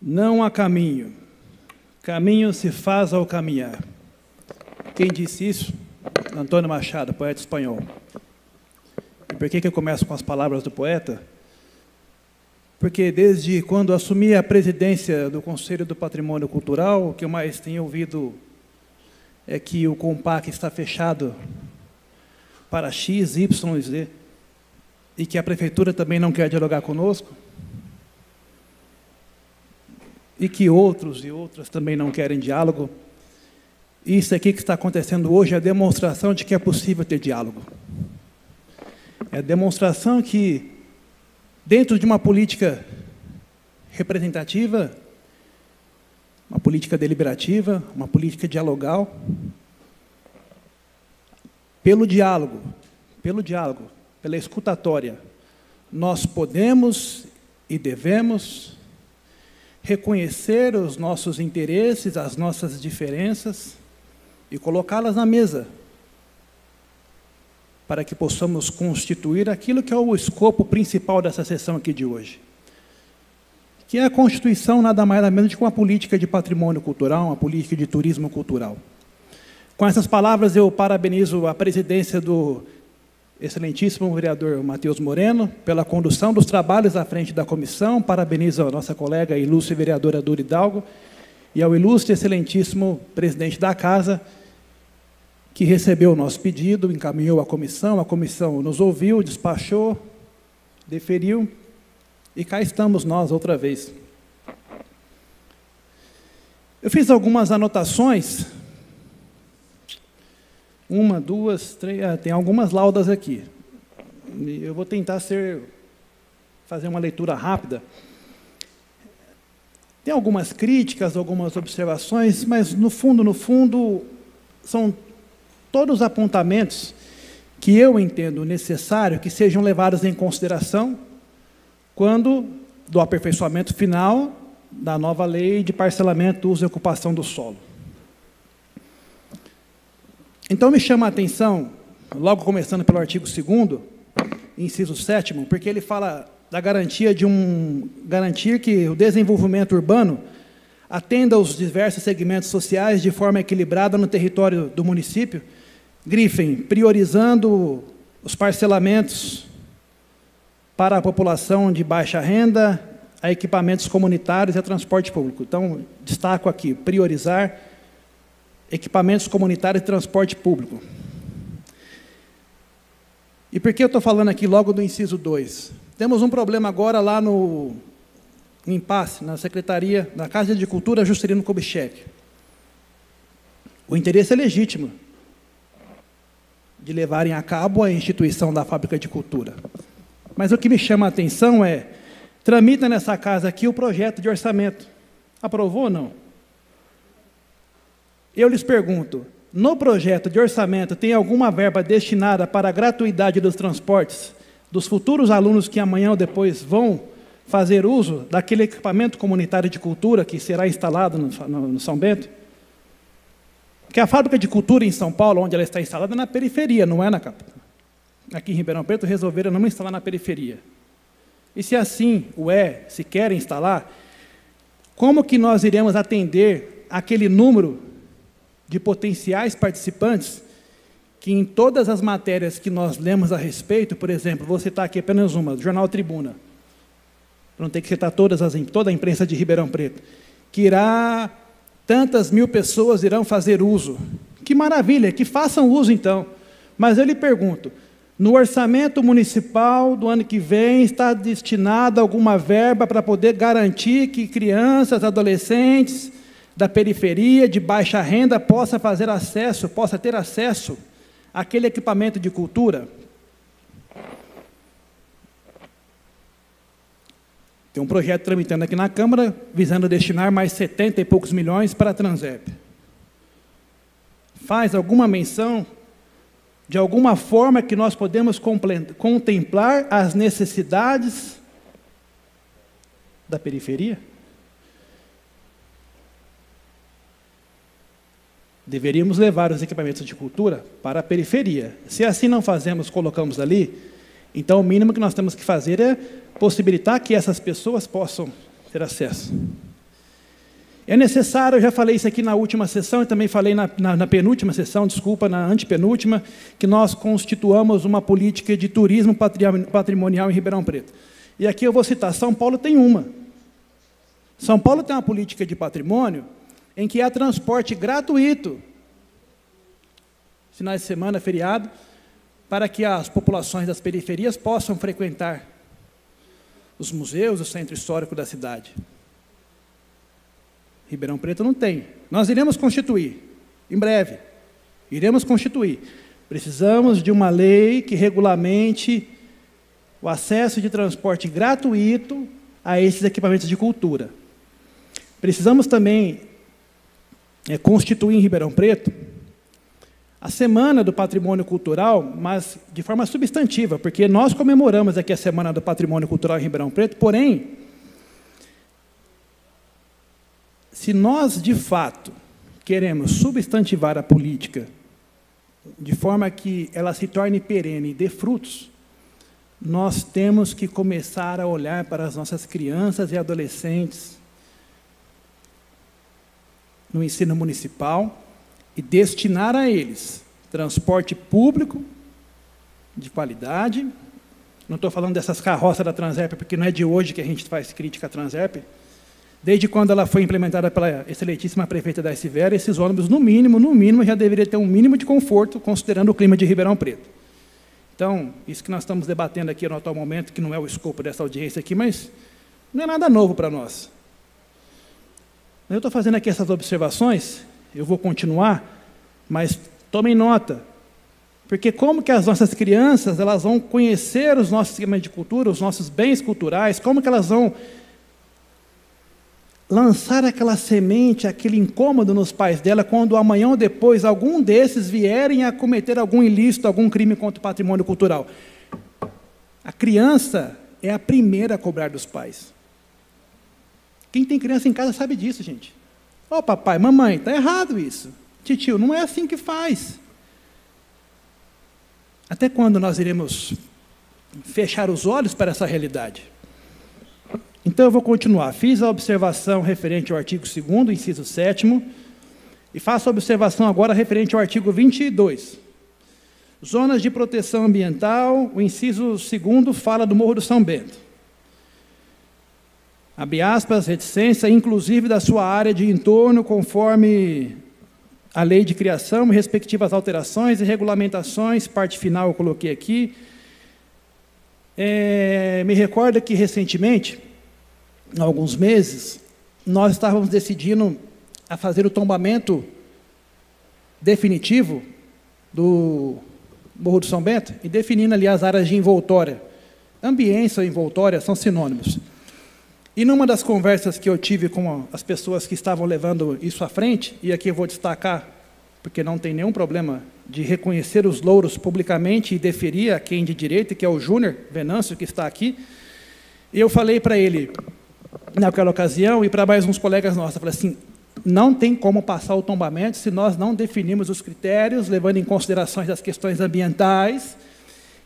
Não há caminho, caminho se faz ao caminhar. Quem disse isso? Antônio Machado, poeta espanhol. E por que eu começo com as palavras do poeta? Porque desde quando assumi a presidência do Conselho do Patrimônio Cultural, o que eu mais tenho ouvido é que o CONPAC está fechado para X, Y e Z, e que a Prefeitura também não quer dialogar conosco, e que outros e outras também não querem diálogo. Isso aqui que está acontecendo hoje é a demonstração de que é possível ter diálogo. É a demonstração que, dentro de uma política representativa, uma política deliberativa, uma política dialogal, pelo diálogo, pela escutatória, nós podemos e devemos reconhecer os nossos interesses, as nossas diferenças e colocá-las na mesa, para que possamos constituir aquilo que é o escopo principal dessa sessão aqui de hoje, que é a Constituição nada mais nada menos do que uma política de patrimônio cultural, uma política de turismo cultural. Com essas palavras, eu parabenizo a presidência do excelentíssimo vereador Matheus Moreno pela condução dos trabalhos à frente da comissão, parabenizo a nossa colega ilustre vereadora Dura Hidalgo e ao ilustre excelentíssimo presidente da Casa, que recebeu o nosso pedido, encaminhou a comissão nos ouviu, despachou, deferiu, e cá estamos nós outra vez. Eu fiz algumas anotações, uma, duas, três, tem algumas laudas aqui. Eu vou tentar fazer uma leitura rápida. Tem algumas críticas, algumas observações, mas, no fundo, são todos os apontamentos que eu entendo necessário que sejam levados em consideração quando do aperfeiçoamento final da nova lei de parcelamento, uso e ocupação do solo. Então, me chama a atenção, logo começando pelo artigo 2º, inciso 7º, porque ele fala da garantir que o desenvolvimento urbano atenda aos diversos segmentos sociais de forma equilibrada no território do município, grifem, priorizando os parcelamentos para a população de baixa renda, a equipamentos comunitários e a transporte público. Então, destaco aqui, priorizar equipamentos comunitários e transporte público. E por que eu estou falando aqui logo do inciso 2? Temos um problema agora lá no impasse, na Secretaria, na Casa de Cultura Juscelino Kubitschek. O interesse é legítimo de levarem a cabo a instituição da Fábrica de Cultura. Mas o que me chama a atenção tramita nessa casa aqui o projeto de orçamento. Aprovou ou não? Eu lhes pergunto, no projeto de orçamento tem alguma verba destinada para a gratuidade dos transportes dos futuros alunos que amanhã ou depois vão fazer uso daquele equipamento comunitário de cultura que será instalado no São Bento? Porque a Fábrica de Cultura em São Paulo, onde ela está instalada, é na periferia, não é na capital. Aqui em Ribeirão Preto resolveram não instalar na periferia. E se assim se querem instalar, como que nós iremos atender aquele número de potenciais participantes que em todas as matérias que nós lemos a respeito, por exemplo, vou citar aqui apenas uma, do Jornal Tribuna, para não ter que citar toda a imprensa de Ribeirão Preto, que tantas mil pessoas irão fazer uso. Que maravilha, que façam uso então. Mas eu lhe pergunto, no orçamento municipal do ano que vem está destinada alguma verba para poder garantir que crianças, adolescentes da periferia, de baixa renda, possa ter acesso àquele equipamento de cultura? Tem um projeto tramitando aqui na Câmara, visando destinar mais 70 e poucos milhões para a Transep. Faz alguma menção de alguma forma que nós podemos contemplar as necessidades da periferia? Deveríamos levar os equipamentos de cultura para a periferia. Se assim não fazemos, colocamos ali, então o mínimo que nós temos que fazer é possibilitar que essas pessoas possam ter acesso. É necessário, eu já falei isso aqui na última sessão, e também falei na penúltima sessão, desculpa, na antepenúltima, que nós constituamos uma política de turismo patrimonial em Ribeirão Preto. E aqui eu vou citar, São Paulo tem uma. São Paulo tem uma política de patrimônio em que há transporte gratuito, finais de semana, feriado, para que as populações das periferias possam frequentar os museus, o centro histórico da cidade. Ribeirão Preto não tem. Nós iremos constituir, em breve, iremos constituir. Precisamos de uma lei que regulamente o acesso de transporte gratuito a esses equipamentos de cultura. Precisamos também constituir em Ribeirão Preto a Semana do Patrimônio Cultural, mas de forma substantiva, porque nós comemoramos aqui a Semana do Patrimônio Cultural em Ribeirão Preto, porém, se nós, de fato, queremos substantivar a política de forma que ela se torne perene e dê frutos, nós temos que começar a olhar para as nossas crianças e adolescentes no ensino municipal e destinar a eles transporte público de qualidade. Não estou falando dessas carroças da Transerp, porque não é de hoje que a gente faz crítica à Transerp. Desde quando ela foi implementada pela excelentíssima prefeita da Vera, esses ônibus, no mínimo, já deveriam ter um mínimo de conforto, considerando o clima de Ribeirão Preto. Então, isso que nós estamos debatendo aqui no atual momento, que não é o escopo dessa audiência aqui, mas não é nada novo para nós. Eu estou fazendo aqui essas observações, eu vou continuar, mas tomem nota, porque como que as nossas crianças elas vão conhecer os nossos sistemas de cultura, os nossos bens culturais, como que elas vão lançar aquela semente, aquele incômodo nos pais dela, quando amanhã ou depois algum desses vierem a cometer algum ilícito, algum crime contra o patrimônio cultural. A criança é a primeira a cobrar dos pais. Quem tem criança em casa sabe disso, gente. Ô, papai, mamãe, está errado isso. Titio, não é assim que faz. Até quando nós iremos fechar os olhos para essa realidade? Então, eu vou continuar. Fiz a observação referente ao artigo 2º, inciso 7º, e faço a observação agora referente ao artigo 22. Zonas de proteção ambiental, o inciso 2º fala do Morro do São Bento. Abre aspas, reticência, inclusive da sua área de entorno, conforme a lei de criação e respectivas alterações e regulamentações, parte final eu coloquei aqui. Me recordo que, recentemente, há alguns meses, nós estávamos decidindo a fazer o tombamento definitivo do Morro do São Bento e definindo ali as áreas de envoltória. Ambiência e envoltória são sinônimos. E numa das conversas que eu tive com as pessoas que estavam levando isso à frente, e aqui eu vou destacar, porque não tem nenhum problema de reconhecer os louros publicamente e deferir a quem de direito, que é o Júnior Venâncio, que está aqui, e eu falei para ele, naquela ocasião, e para mais uns colegas nossos, eu falei assim, não tem como passar o tombamento se nós não definirmos os critérios, levando em consideração as questões ambientais,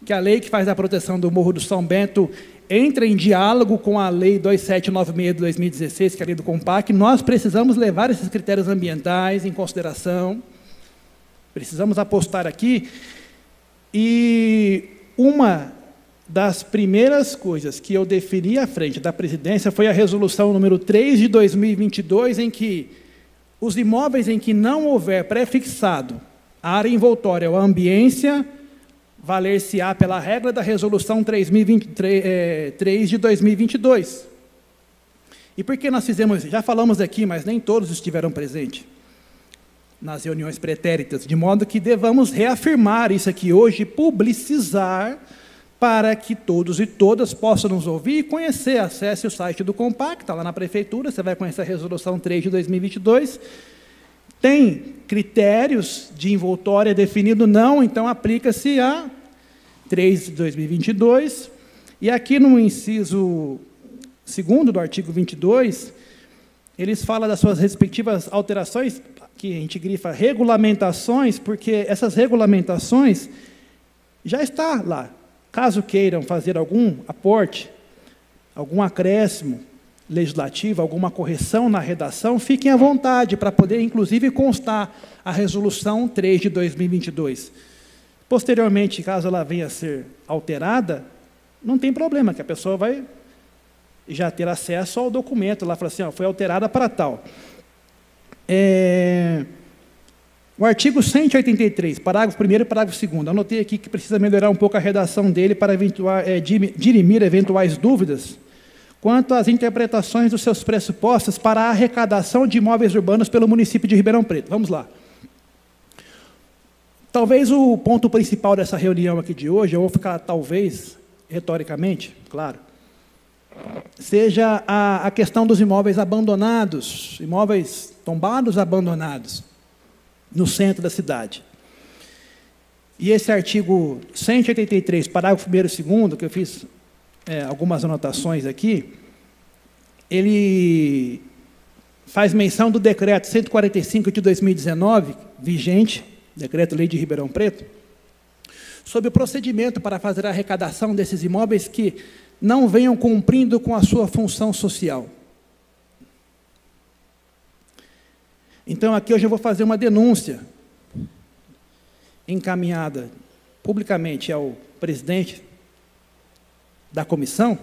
que a lei que faz a proteção do Morro do São Bento entra em diálogo com a Lei 2796 de 2016, que é a lei do Compac. Nós precisamos levar esses critérios ambientais em consideração, precisamos apostar aqui, e uma das primeiras coisas que eu defini à frente da presidência foi a resolução número 3 de 2022, em que os imóveis em que não houver prefixado a área envoltória ou a ambiência, valer-se-á pela regra da resolução 3 de 2022. E por que nós fizemos isso? Já falamos aqui, mas nem todos estiveram presentes nas reuniões pretéritas, de modo que devamos reafirmar isso aqui hoje, publicizar, para que todos e todas possam nos ouvir e conhecer. Acesse o site do Compac, está lá na Prefeitura, você vai conhecer a resolução 3 de 2022, tem critérios de envoltória definido, não, então aplica-se a 3 de 2022, e aqui no inciso 2º do artigo 22, eles falam das suas respectivas alterações, que a gente grifa regulamentações, porque essas regulamentações já está lá. Caso queiram fazer algum aporte, algum acréscimo, legislativa, alguma correção na redação, fiquem à vontade para poder, inclusive, constar a Resolução 3 de 2022. Posteriormente, caso ela venha a ser alterada, não tem problema, que a pessoa vai já ter acesso ao documento, lá fala assim, ó, foi alterada para tal. O artigo 183, parágrafo 1º e parágrafo 2º, anotei aqui que precisa melhorar um pouco a redação dele para dirimir eventuais dúvidas quanto às interpretações dos seus pressupostos para a arrecadação de imóveis urbanos pelo município de Ribeirão Preto. Vamos lá. Talvez o ponto principal dessa reunião aqui de hoje, eu vou ficar, talvez, retoricamente, claro, seja a questão dos imóveis abandonados, imóveis tombados abandonados, no centro da cidade. E esse artigo 183, parágrafo 1º e 2º, que eu fiz algumas anotações aqui, ele faz menção do decreto 145 de 2019, vigente, decreto-lei de Ribeirão Preto, sobre o procedimento para fazer a arrecadação desses imóveis que não venham cumprindo com a sua função social. Então, aqui hoje eu vou fazer uma denúncia encaminhada publicamente ao presidente da comissão,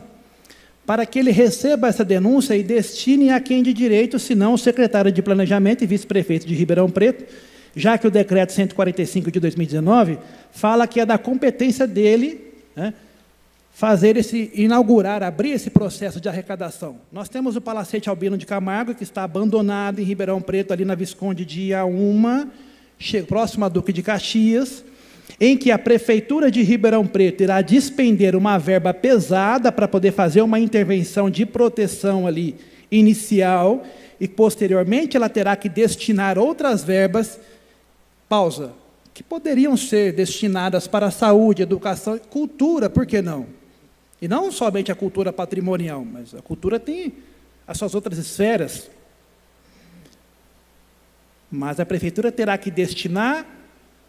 para que ele receba essa denúncia e destine a quem de direito, senão o secretário de Planejamento e vice-prefeito de Ribeirão Preto, já que o decreto 145 de 2019 fala que é da competência dele, né, inaugurar, abrir esse processo de arrecadação. Nós temos o Palacete Albino de Camargo, que está abandonado em Ribeirão Preto, ali na Visconde de Iaúma, próximo a Duque de Caxias, em que a Prefeitura de Ribeirão Preto irá despender uma verba pesada para poder fazer uma intervenção de proteção ali inicial, e posteriormente ela terá que destinar outras verbas, que poderiam ser destinadas para a saúde, educação e cultura, por que não? E não somente a cultura patrimonial, mas a cultura tem as suas outras esferas. Mas a prefeitura terá que destinar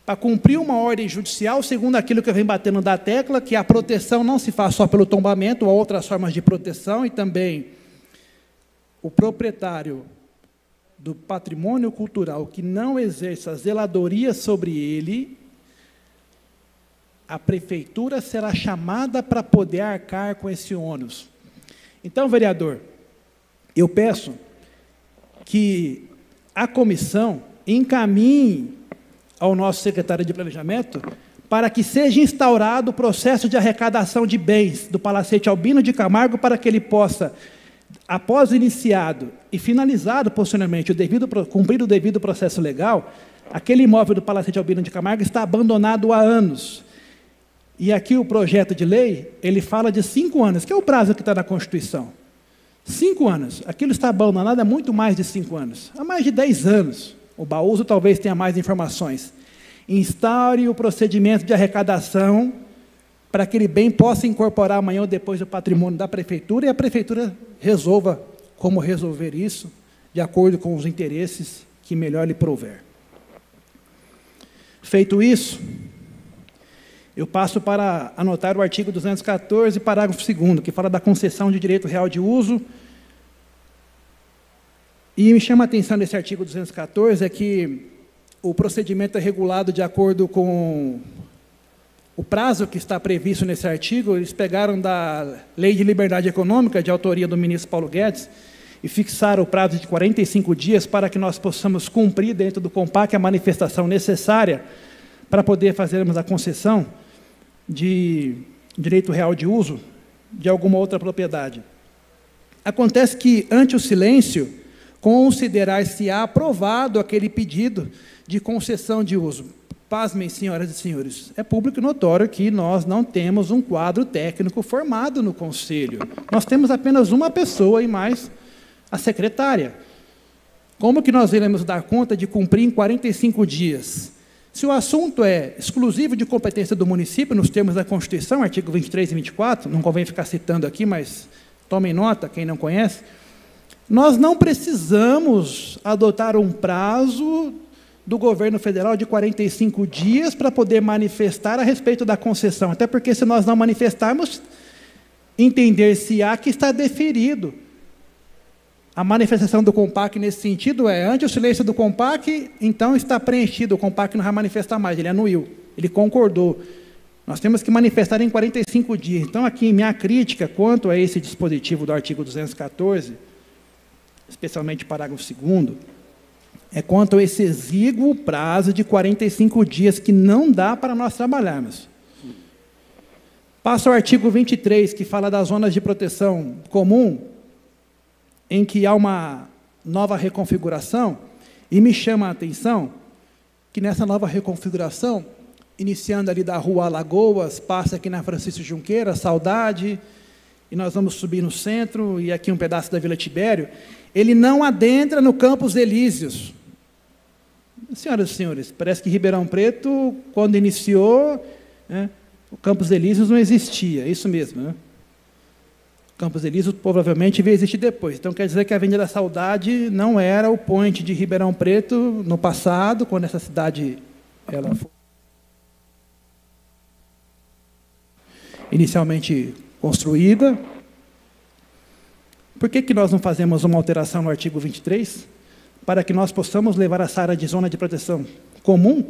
para cumprir uma ordem judicial, segundo aquilo que eu venho batendo da tecla, que a proteção não se faz só pelo tombamento, há outras formas de proteção, e também o proprietário do patrimônio cultural que não exerça zeladoria sobre ele, a prefeitura será chamada para poder arcar com esse ônus. Então, vereador, eu peço que a comissão encaminhe ao nosso secretário de Planejamento para que seja instaurado o processo de arrecadação de bens do Palacete Albino de Camargo, para que ele possa, após iniciado e finalizado posteriormente, cumprido o devido processo legal, aquele imóvel do Palacete Albino de Camargo está abandonado há anos. E aqui o projeto de lei, ele fala de 5 anos, que é o prazo que está na Constituição. 5 anos. Aquilo está abandonado há muito mais de 5 anos. Há mais de 10 anos. O Baúso talvez tenha mais informações. Instaure o procedimento de arrecadação para que aquele bem possa incorporar amanhã ou depois o patrimônio da prefeitura, e a prefeitura resolva como resolver isso, de acordo com os interesses que melhor lhe prouver. Feito isso, eu passo para anotar o artigo 214, parágrafo 2º, que fala da concessão de direito real de uso. E me chama a atenção nesse artigo 214 é que o procedimento é regulado de acordo com o prazo que está previsto nesse artigo. Eles pegaram da Lei de Liberdade Econômica, de autoria do ministro Paulo Guedes, e fixaram o prazo de 45 dias para que nós possamos cumprir dentro do COMPAC a manifestação necessária para poder fazermos a concessão de direito real de uso de alguma outra propriedade. Acontece que, ante o silêncio, considerar-se aprovado aquele pedido de concessão de uso. Pasmem, senhoras e senhores, é público e notório que nós não temos um quadro técnico formado no Conselho. Nós temos apenas uma pessoa e mais a secretária. Como que nós iremos dar conta de cumprir em 45 dias? Se o assunto é exclusivo de competência do município, nos termos da Constituição, artigo 23 e 24, não convém ficar citando aqui, mas tomem nota, quem não conhece, nós não precisamos adotar um prazo do governo federal de 45 dias para poder manifestar a respeito da concessão, até porque, se nós não manifestarmos, entender-se-á que está deferido A manifestação do COMPAC nesse sentido é, ante o silêncio do COMPAC, então está preenchido, o COMPAC não vai manifestar mais, ele anuiu, ele concordou. Nós temos que manifestar em 45 dias. Então, aqui, minha crítica quanto a esse dispositivo do artigo 214, especialmente parágrafo 2º, é quanto a esse exíguo prazo de 45 dias, que não dá para nós trabalharmos. Passo ao artigo 23, que fala das zonas de proteção comum, em que há uma nova reconfiguração, e me chama a atenção que nessa nova reconfiguração, iniciando ali da Rua Alagoas, passa aqui na Francisco Junqueira, Saudade, e nós vamos subir no centro, e aqui um pedaço da Vila Tibério, ele não adentra no Campos Elíseos. Senhoras e senhores, parece que Ribeirão Preto, quando iniciou, né, o Campos Elíseos não existia, é isso mesmo, né? Campos Elíseos provavelmente veio existir depois. Então, quer dizer que a Avenida da Saudade não era o point de Ribeirão Preto no passado, quando essa cidade ela foi inicialmente construída. Por que nós não fazemos uma alteração no artigo 23? Para que nós possamos levar essa área de zona de proteção comum,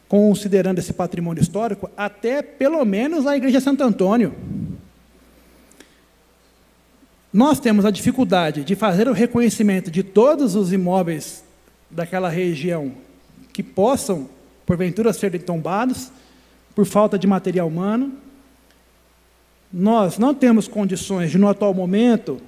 considerando esse patrimônio histórico, até, pelo menos, a Igreja Santo Antônio. Nós temos a dificuldade de fazer o reconhecimento de todos os imóveis daquela região que possam, porventura, serem tombados por falta de material humano. Nós não temos condições de, no atual momento,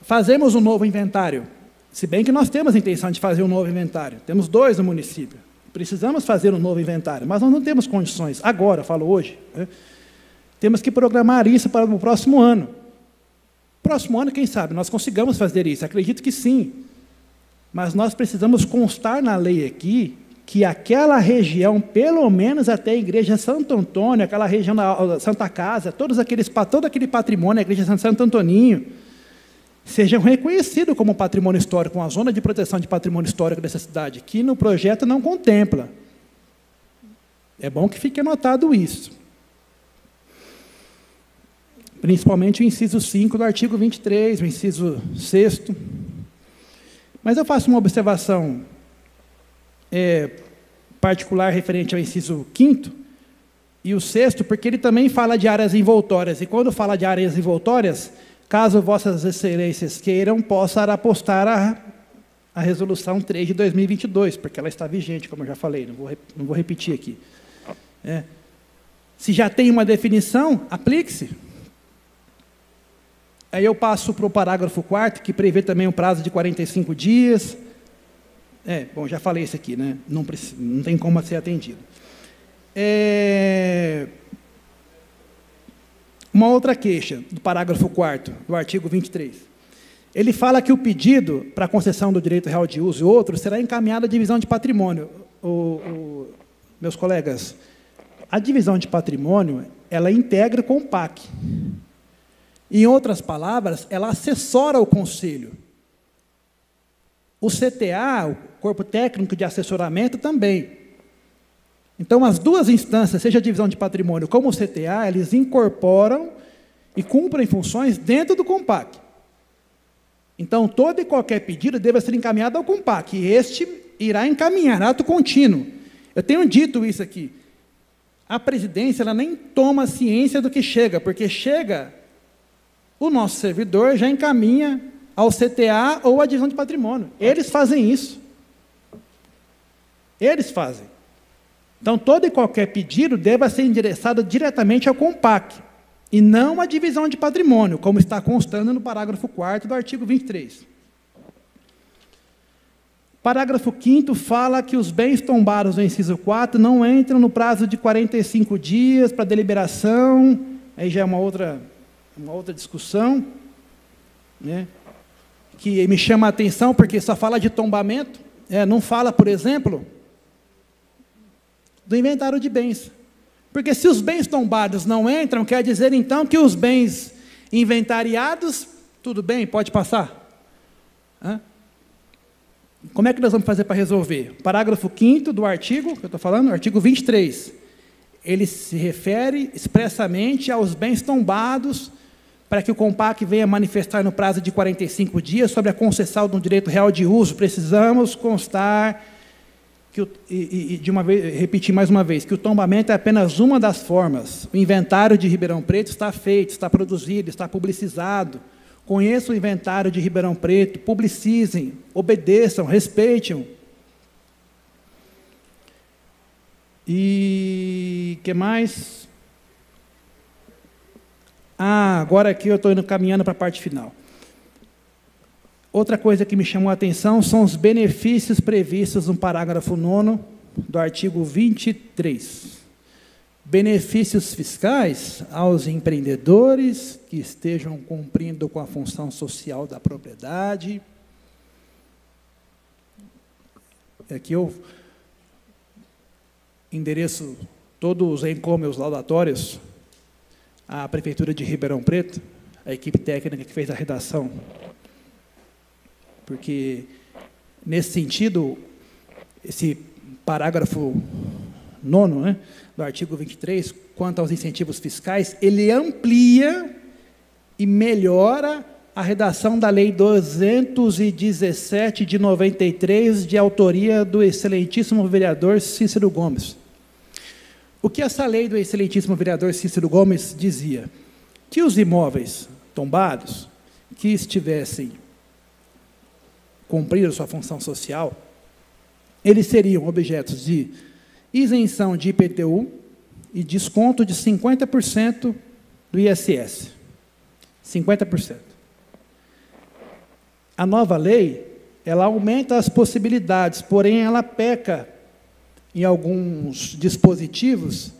fazermos um novo inventário, se bem que nós temos a intenção de fazer um novo inventário. Temos 2 no município. Precisamos fazer um novo inventário, mas nós não temos condições. Agora, falo hoje, né? Temos que programar isso para o próximo ano. Próximo ano, quem sabe, nós consigamos fazer isso. Acredito que sim. Mas nós precisamos constar na lei aqui que aquela região, pelo menos até a Igreja Santo Antônio, aquela região da Santa Casa, todo aquele patrimônio, a Igreja Santo Antoninho, sejam reconhecidos como patrimônio histórico, uma zona de proteção de patrimônio histórico dessa cidade, que no projeto não contempla. É bom que fique anotado isso. Principalmente o inciso 5 do artigo 23, o inciso 6º. Mas eu faço uma observação particular referente ao inciso 5º e o 6º, porque ele também fala de áreas envoltórias, e quando fala de áreas envoltórias, caso vossas excelências queiram, possa apostar a resolução 3 de 2022, porque ela está vigente, como eu já falei, não vou repetir aqui. Se já tem uma definição, aplique-se. Aí eu passo para o parágrafo 4º, que prevê também um prazo de 45 dias. Bom, já falei isso aqui, né? Não tem como ser atendido. Uma outra queixa do parágrafo 4º, do artigo 23. Ele fala que o pedido para concessão do direito real de uso e outro será encaminhado à divisão de patrimônio. Meus colegas, a divisão de patrimônio, ela integra o COMPAC. Em outras palavras, ela assessora o conselho. O CTA, o Corpo Técnico de Assessoramento, também. Então, as 2 instâncias, seja a divisão de patrimônio como o CTA, eles incorporam e cumprem funções dentro do COMPAC. Então, todo e qualquer pedido deve ser encaminhado ao COMPAC, e este irá encaminhar, ato contínuo. Eu tenho dito isso aqui. A presidência ela nem toma ciência do que chega, porque chega, o nosso servidor já encaminha ao CTA ou à divisão de patrimônio. Eles fazem isso. Eles fazem. Então, todo e qualquer pedido deve ser endereçado diretamente ao COMPAC, e não à divisão de patrimônio, como está constando no parágrafo 4º do artigo 23. Parágrafo 5º fala que os bens tombados no inciso 4 não entram no prazo de 45 dias para deliberação, aí já é uma outra discussão, né, que me chama a atenção, porque só fala de tombamento, não fala, por exemplo, do inventário de bens. Porque se os bens tombados não entram, quer dizer, então, que os bens inventariados, tudo bem, pode passar. Como é que nós vamos fazer para resolver? Parágrafo 5º do artigo, que eu estou falando, artigo 23. Ele se refere expressamente aos bens tombados, para que o COMPAC venha manifestar no prazo de 45 dias sobre a concessão de um direito real de uso, precisamos constar, repetir mais uma vez, que o tombamento é apenas uma das formas. O inventário de Ribeirão Preto está feito, está produzido, está publicizado. Conheçam o inventário de Ribeirão Preto, publicizem, obedeçam, respeitem. E que mais? Agora aqui eu estou indo caminhando para a parte final. Outra coisa que me chamou a atenção são os benefícios previstos no parágrafo 9º do artigo 23. Benefícios fiscais aos empreendedores que estejam cumprindo com a função social da propriedade. Aqui eu endereço todos os encômios laudatórios à Prefeitura de Ribeirão Preto, a equipe técnica que fez a redação, porque, nesse sentido, esse parágrafo 9º, né, do artigo 23, quanto aos incentivos fiscais, ele amplia e melhora a redação da Lei 217 de 93, de autoria do excelentíssimo vereador Cícero Gomes. O que essa lei do excelentíssimo vereador Cícero Gomes dizia? Que os imóveis tombados, que estivessem cumprindo sua função social, eles seriam objetos de isenção de IPTU e desconto de 50% do ISS. 50%. A nova lei, ela aumenta as possibilidades, porém ela peca em alguns dispositivos.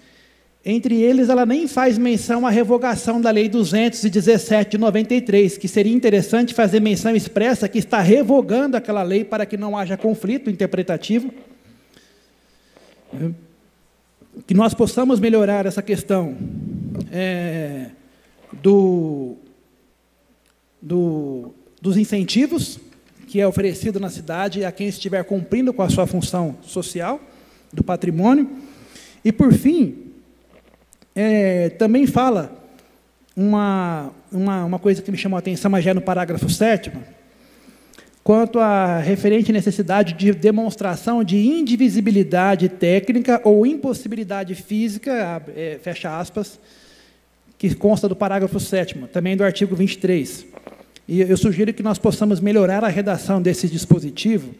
Entre eles, ela nem faz menção à revogação da Lei 217 de 93, que seria interessante fazer menção expressa que está revogando aquela lei para que não haja conflito interpretativo. Que nós possamos melhorar essa questão dos incentivos que é oferecido na cidade a quem estiver cumprindo com a sua função social, do patrimônio. E, por fim, também fala uma coisa que me chamou a atenção, mas já é no parágrafo 7º, quanto à referente necessidade de demonstração de indivisibilidade técnica ou impossibilidade física, fecha aspas, que consta do parágrafo 7º, também do artigo 23. E eu sugiro que nós possamos melhorar a redação desse dispositivo,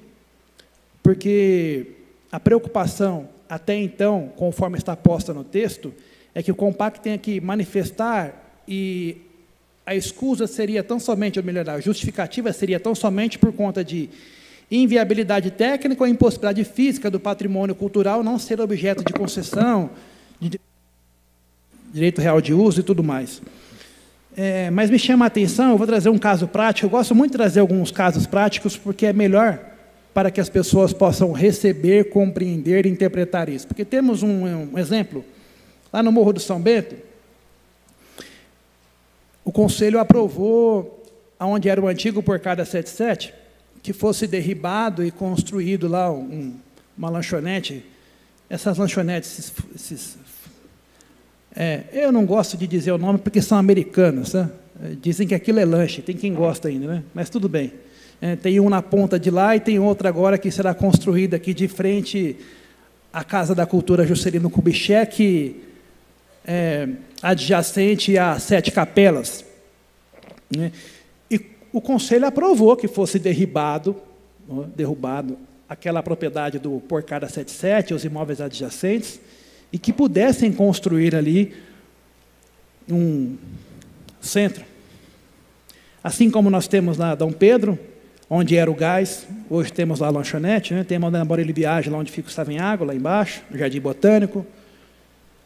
porque a preocupação, até então, conforme está posta no texto, é que o COMPAC tenha que manifestar, e a escusa seria tão somente, ou melhor, a justificativa seria tão somente por conta de inviabilidade técnica ou impossibilidade física do patrimônio cultural não ser objeto de concessão, de direito real de uso e tudo mais. Mas me chama a atenção, eu vou trazer um caso prático, eu gosto muito de trazer alguns casos práticos, porque é melhor para que as pessoas possam receber, compreender e interpretar isso. Porque temos um exemplo, lá no Morro do São Bento, o Conselho aprovou, onde era o antigo Porcada 77, que fosse derribado e construído lá uma lanchonete. Essas lanchonetes, eu não gosto de dizer o nome porque são americanos, né? Dizem que aquilo é lanche, tem quem gosta ainda, né? Mas tudo bem. Tem um na ponta de lá e tem outro agora que será construído aqui de frente à Casa da Cultura Juscelino Kubitschek, adjacente a Sete Capelas. Né? E o Conselho aprovou que fosse derrubado aquela propriedade do Porcada 77, os imóveis adjacentes, e que pudessem construir ali um centro. Assim como nós temos na Dom Pedro, onde era o gás, hoje temos lá a lanchonete, né? Temos na Borelli Biagem, lá onde fica o Savenhago, lá embaixo, no Jardim Botânico.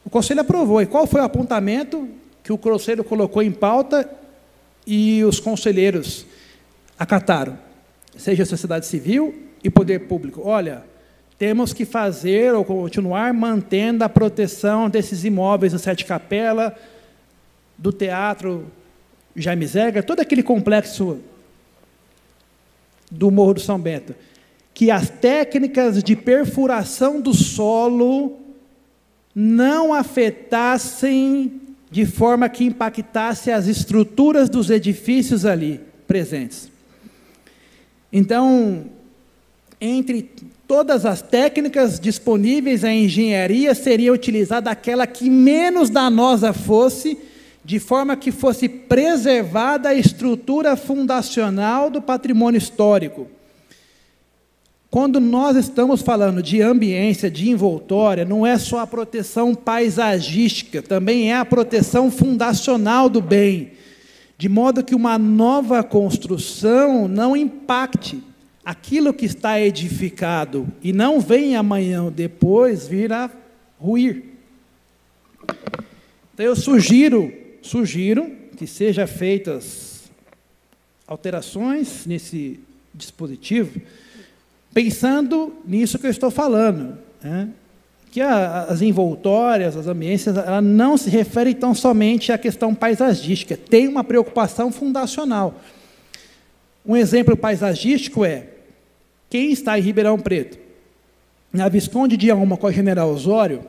O Conselho aprovou. E qual foi o apontamento que o Conselho colocou em pauta e os conselheiros acataram? Seja a sociedade civil e poder público. Olha, temos que fazer ou continuar mantendo a proteção desses imóveis do Sete Capela, do Teatro Jaime Zeger, todo aquele complexo do Morro do São Bento, que as técnicas de perfuração do solo não afetassem de forma que impactasse as estruturas dos edifícios ali presentes. Então, entre todas as técnicas disponíveis, a engenharia seria utilizada aquela que menos danosa fosse, de forma que fosse preservada a estrutura fundacional do patrimônio histórico. Quando nós estamos falando de ambiência, de envoltória, não é só a proteção paisagística, também é a proteção fundacional do bem, de modo que uma nova construção não impacte aquilo que está edificado e não venha amanhã ou depois vir a ruir. Então eu sugiro que sejam feitas alterações nesse dispositivo, pensando nisso que eu estou falando, né? Que as envoltórias, as ambiências, ela não se refere tão somente à questão paisagística, tem uma preocupação fundacional. Um exemplo paisagístico é, quem está em Ribeirão Preto, na Visconde de Auma com a General Osório,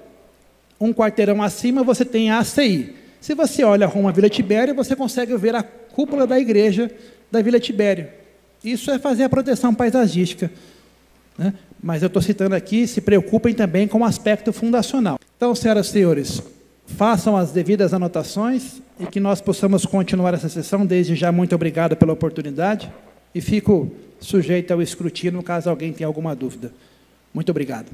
um quarteirão acima você tem a ACI. Se você olha a Roma Vila Tibério, você consegue ver a cúpula da igreja da Vila Tibério. Isso é fazer a proteção paisagística, né? Mas eu estou citando aqui, se preocupem também com o aspecto fundacional. Então, senhoras e senhores, façam as devidas anotações e que nós possamos continuar essa sessão. Desde já, muito obrigado pela oportunidade e fico sujeito ao escrutínio, caso alguém tenha alguma dúvida. Muito obrigado.